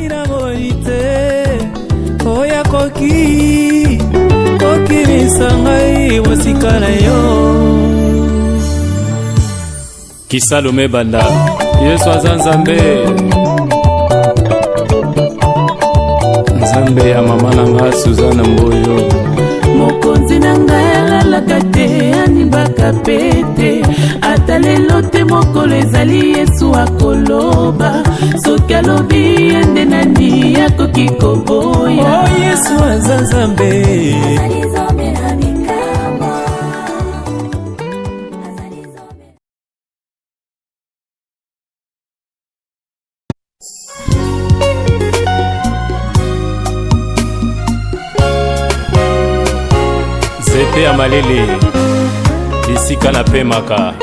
ngai na moite oya koki misangai mosika na yo Kisalome Banda Yesu aza Nzambe Nzambe ya mama na nga Suzana Mboyo mokonzi na ngai alalaka te anibaka pete ata lelo te mokolo ezali Yesu akoloba soki alobi ende nani akoki koboya Yesu aza Nzambe Zete ya malele bisika na pemaka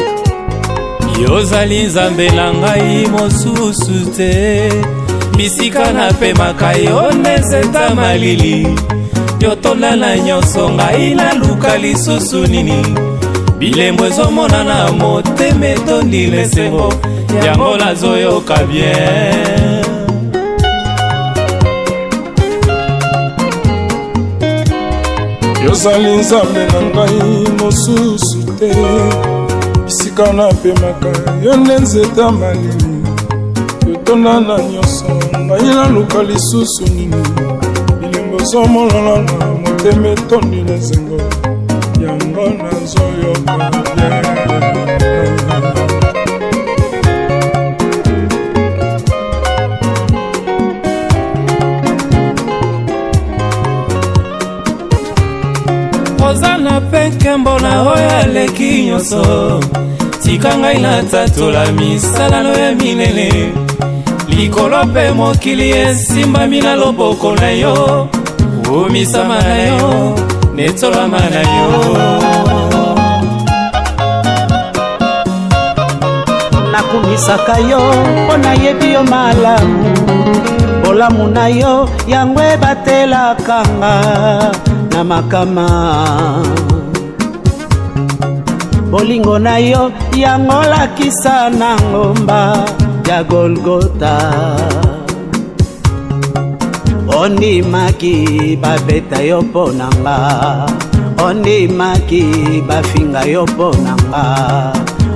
yozali Nzambe na ngai mosusu te bisika na pemaka yo nezeta malili yotonda na nyonso ngai naluka lisusu nini bilembo ezomonana motema etondi lesengo yango nazoyoka bien yozali Nzambe na ngai mosusu te bisika na pemaka yo nde nzeta malili yotonda na nyonso ngai naluka lisusu nini bilembo ezomonana na motema etondi lesengo yango nazoyoka bien Ozana penkembo na oyo aleki nyonso tika ngai natatola misalano ya minene likolo mpe mokili esimbami na loboko na yo omisama na yo netolama na yo nakumisaka yo mpo nayebi yo malamu bolamu na yo yango ebatelaka nga na makama bolingo na yo yango lakisa na ngomba ya Golgota ondimaki babeta yo mpo na nga ondimaki bafinga yo mpo na nga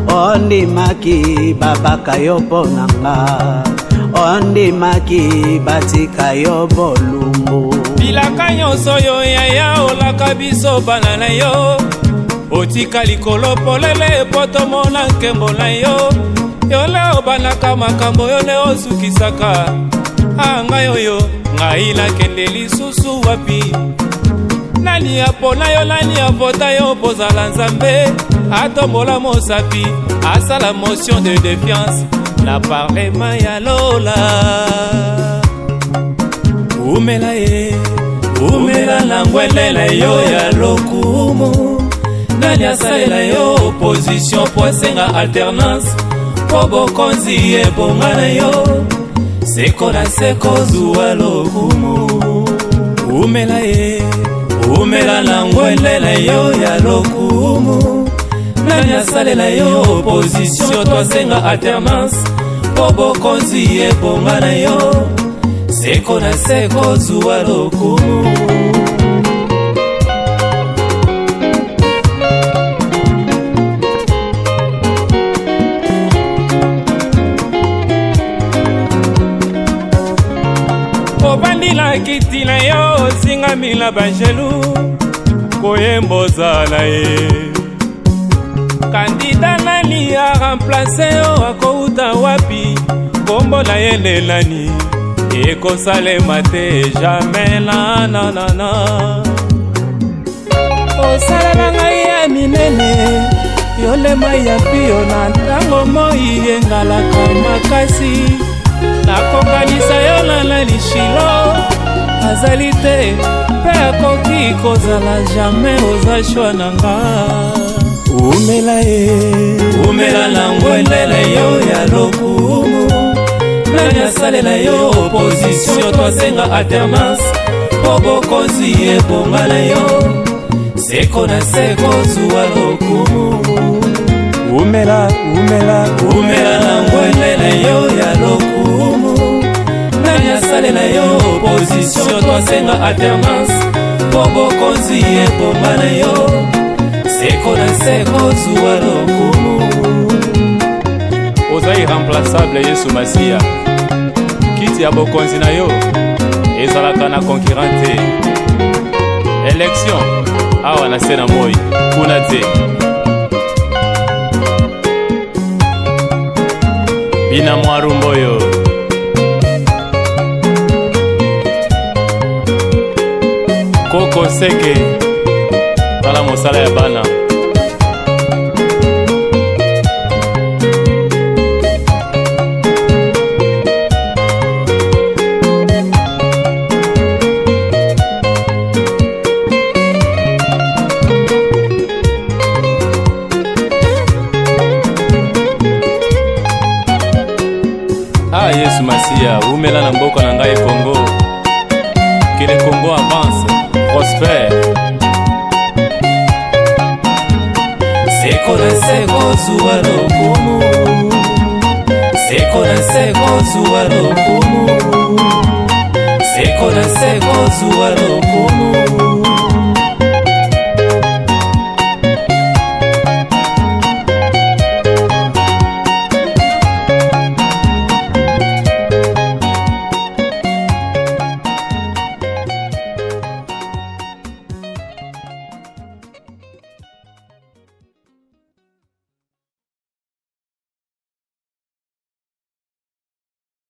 ondimaki babaka yo mpo na nga ondimaki batika yo bolumbu bilaka nyonso yo yaya olaka biso bana na yo otika likolo polele po tomona nkembo na yo yole obanaka makambo yo ne osukisaka ngai oyo ngai nakende lisusu wapi nani apona yo nani avota yo pozala Nzambe atombola mosapi asala motion de défiance na parlema ya Lola umela ye umela na ngwelela yo ya lokumu nani asalela yo opposition po asenga alternance po bokonzi ebonga na yo seko na seko zuwa lokumu umela ye umela na ngwelela yo ya lokumu nani asalela yo opposition to asenga alternance po bokonzi ebonga na yo seko na seko zuwa lokumu obandila kiti na yo ozingamila bangelu koyemboza na ye kandida nani aremplace yo akouta wapi kombo na ye nde nani ekosalema te jamais nananana osalela ngai ya minene yolema ya pio na ntango moi engalaka makasi nakokanisa yo na lishilo azali te mpe akoki kozala jamais oza shwa na nga umela ye umela na ngwendela yo ya lokumu nani asalela yo opposition to asenga alternance po bokonzi ebonga na yo seko na seko zuwa lokumu umela umela umela na ngwendela yo ya lokumu nani tosalela yo opposition twasenga alternance po bokonzi ebomba na yo seko na seko zuwa lokumu oza irremplaçable Yesu Masiya kiti ya bokonzi na yo ezalaka na concurrent te élection awa na se na moi kuna te bina mwarumbo oyo koko seke tala mosala ya bana Yesu Masiya umela na mboka na ngai Congo que le Congo avance prospère seko na seko zuwa lokumu seko na seko zuwa lokumu seko na seko zuwa lokumu